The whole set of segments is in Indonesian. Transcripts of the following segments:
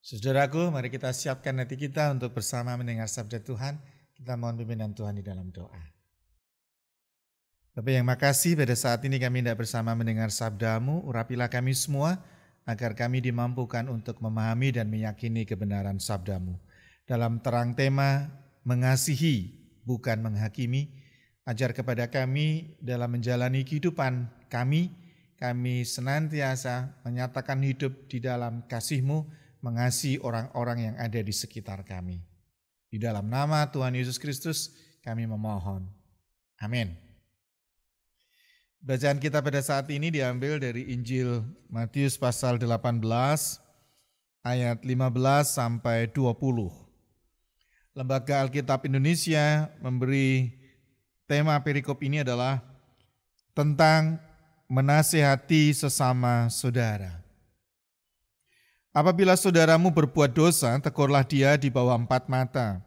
Saudaraku, mari kita siapkan hati kita untuk bersama mendengar sabda Tuhan. Kita mohon pimpinan Tuhan di dalam doa. Bapak yang makasih, pada saat ini kami hendak bersama mendengar sabda-Mu. Urapilah kami semua agar kami dimampukan untuk memahami dan meyakini kebenaran sabda-Mu. Dalam terang tema mengasihi bukan menghakimi, ajar kepada kami dalam menjalani kehidupan kami senantiasa menyatakan hidup di dalam kasih-Mu, mengasihi orang-orang yang ada di sekitar kami. Di dalam nama Tuhan Yesus Kristus kami memohon. Amin. Bacaan kita pada saat ini diambil dari Injil Matius pasal 18 ayat 15 sampai 20. Lembaga Alkitab Indonesia memberi tema perikop ini adalah tentang menasihati sesama saudara. Apabila saudaramu berbuat dosa, tegurlah dia di bawah 4 mata.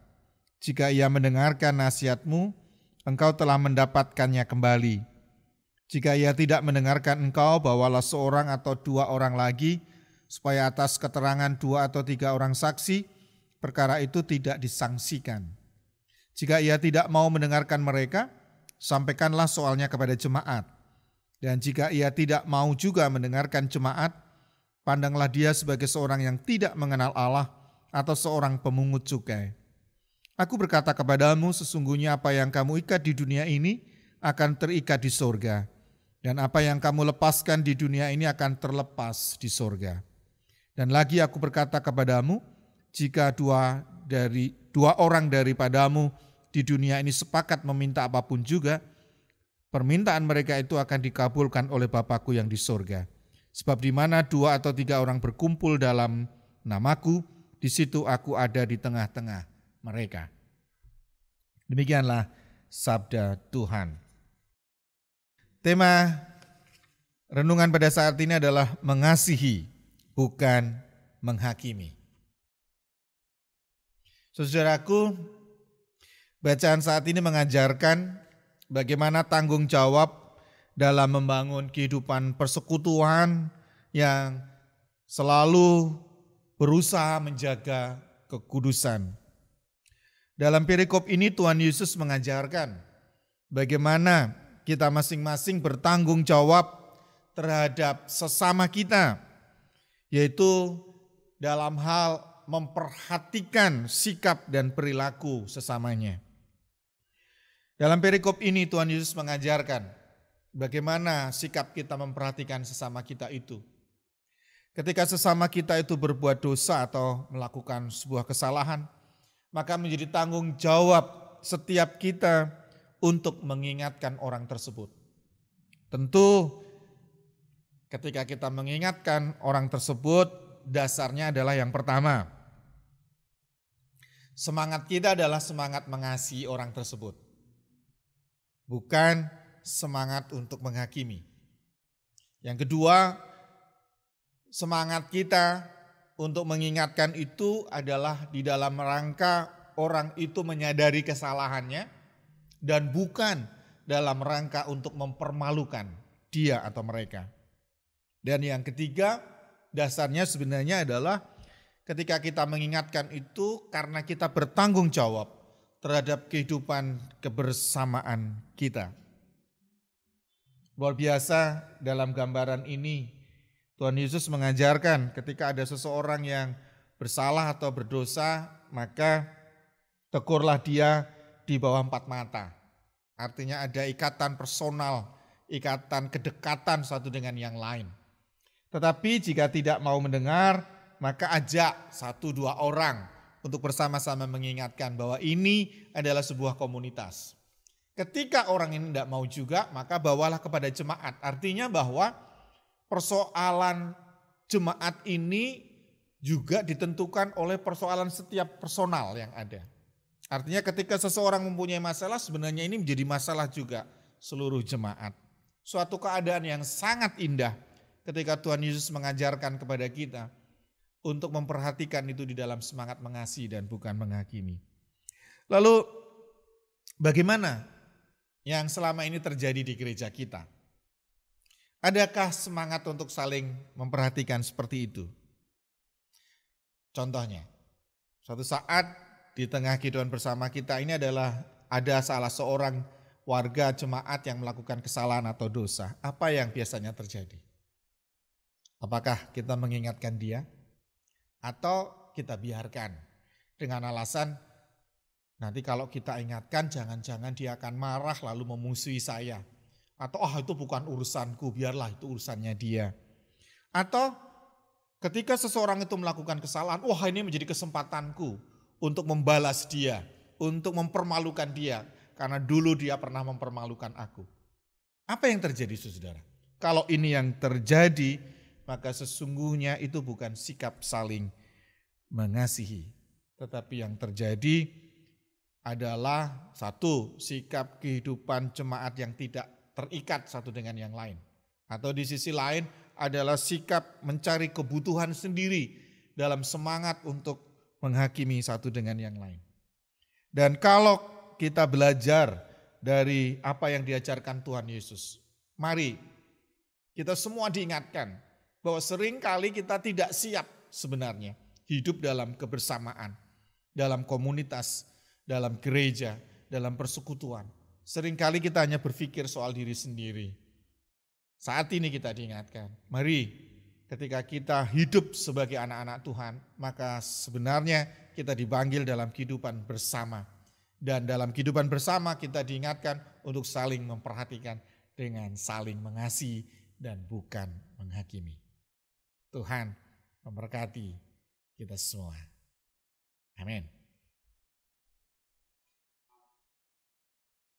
Jika ia mendengarkan nasihatmu, engkau telah mendapatkannya kembali. Jika ia tidak mendengarkan engkau, bawalah seorang atau 2 orang lagi, supaya atas keterangan 2 atau 3 orang saksi, perkara itu tidak disangsikan. Jika ia tidak mau mendengarkan mereka, sampaikanlah soalnya kepada jemaat. Dan jika ia tidak mau juga mendengarkan jemaat, pandanglah dia sebagai seorang yang tidak mengenal Allah atau seorang pemungut cukai. Aku berkata kepadamu, sesungguhnya apa yang kamu ikat di dunia ini akan terikat di sorga, dan apa yang kamu lepaskan di dunia ini akan terlepas di sorga. Dan lagi aku berkata kepadamu, jika dua orang daripadamu di dunia ini sepakat meminta apapun juga, permintaan mereka itu akan dikabulkan oleh Bapa-Ku yang di sorga. Sebab di mana 2 atau 3 orang berkumpul dalam namaku, di situ aku ada di tengah-tengah mereka. Demikianlah sabda Tuhan. Tema renungan pada saat ini adalah mengasihi, bukan menghakimi. Saudaraku, bacaan saat ini mengajarkan bagaimana tanggung jawab dalam membangun kehidupan persekutuan yang selalu berusaha menjaga kekudusan. Dalam perikop ini Tuhan Yesus mengajarkan bagaimana kita masing-masing bertanggung jawab terhadap sesama kita, yaitu dalam hal memperhatikan sikap dan perilaku sesamanya. Dalam perikop ini Tuhan Yesus mengajarkan bagaimana sikap kita memperhatikan sesama kita itu. Ketika sesama kita itu berbuat dosa atau melakukan sebuah kesalahan, maka menjadi tanggung jawab setiap kita untuk mengingatkan orang tersebut. Tentu ketika kita mengingatkan orang tersebut, dasarnya adalah yang pertama, semangat kita adalah semangat mengasihi orang tersebut, bukan semangat untuk menghakimi. Yang kedua, semangat kita untuk mengingatkan itu adalah di dalam rangka orang itu menyadari kesalahannya, dan bukan dalam rangka untuk mempermalukan dia atau mereka. Dan yang ketiga, dasarnya sebenarnya adalah ketika kita mengingatkan itu karena kita bertanggung jawab terhadap kehidupan kebersamaan kita. Luar biasa dalam gambaran ini Tuhan Yesus mengajarkan ketika ada seseorang yang bersalah atau berdosa, maka tegurlah dia di bawah 4 mata. Artinya ada ikatan personal, ikatan kedekatan satu dengan yang lain. Tetapi jika tidak mau mendengar, maka ajak 1-2 orang untuk bersama-sama mengingatkan bahwa ini adalah sebuah komunitas. Ketika orang ini tidak mau juga, maka bawalah kepada jemaat. Artinya bahwa persoalan jemaat ini juga ditentukan oleh persoalan setiap personal yang ada. Artinya ketika seseorang mempunyai masalah, sebenarnya ini menjadi masalah juga seluruh jemaat. Suatu keadaan yang sangat indah ketika Tuhan Yesus mengajarkan kepada kita untuk memperhatikan itu di dalam semangat mengasihi dan bukan menghakimi. Lalu bagaimana yang selama ini terjadi di gereja kita? Adakah semangat untuk saling memperhatikan seperti itu? Contohnya, suatu saat di tengah kehidupan bersama kita ini adalah ada salah seorang warga jemaat yang melakukan kesalahan atau dosa. Apa yang biasanya terjadi? Apakah kita mengingatkan dia? Atau kita biarkan dengan alasan nanti kalau kita ingatkan jangan-jangan dia akan marah lalu memusuhi saya. Atau itu bukan urusanku, biarlah itu urusannya dia. Atau ketika seseorang itu melakukan kesalahan, ini menjadi kesempatanku untuk membalas dia, untuk mempermalukan dia. Karena dulu dia pernah mempermalukan aku. Apa yang terjadi saudara? Kalau ini yang terjadi, maka sesungguhnya itu bukan sikap saling mengasihi. Tetapi yang terjadi adalah satu, sikap kehidupan jemaat yang tidak terikat satu dengan yang lain. Atau di sisi lain adalah sikap mencari kebutuhan sendiri dalam semangat untuk menghakimi satu dengan yang lain. Dan kalau kita belajar dari apa yang diajarkan Tuhan Yesus, mari kita semua diingatkan bahwa seringkali kita tidak siap sebenarnya hidup dalam kebersamaan, dalam komunitas, dalam gereja, dalam persekutuan. Seringkali kita hanya berpikir soal diri sendiri. Saat ini kita diingatkan, mari ketika kita hidup sebagai anak-anak Tuhan, maka sebenarnya kita dipanggil dalam kehidupan bersama. Dan dalam kehidupan bersama kita diingatkan untuk saling memperhatikan dengan saling mengasihi dan bukan menghakimi. Tuhan memberkati kita semua. Amin.